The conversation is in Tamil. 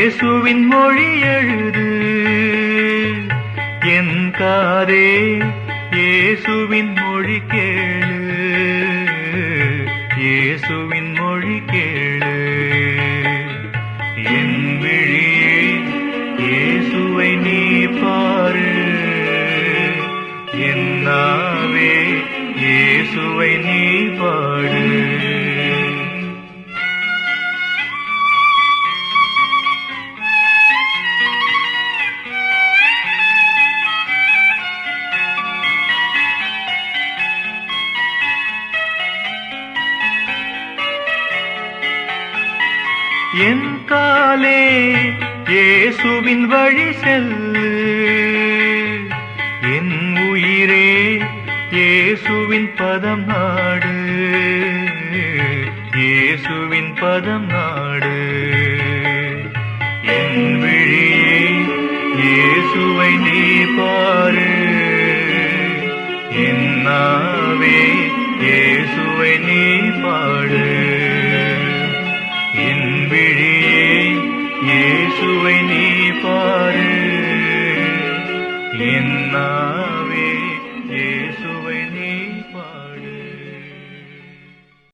இயேசுவின் மொழி எழுது என் காதே, இயேசுவின் மொழி கேளு, இயேசுவின் மொழி கேளு. என் விழியே இயேசுவை நீ பாரு, என் நாவே இயேசுவை நீ பாடு. என் காலே இயேசுவின் வழி செல்லு, என் உயிரே இயேசுவின் பதம் நாடு, இயேசுவின் பதம் நாடு. என் விழியே இயேசுவை நீ பாரு, என் நாவே இயேசுவை நீ பாடு. என் விழியே இயேசுவை நீ பாரு, என் நாவே இயேசுவை நீ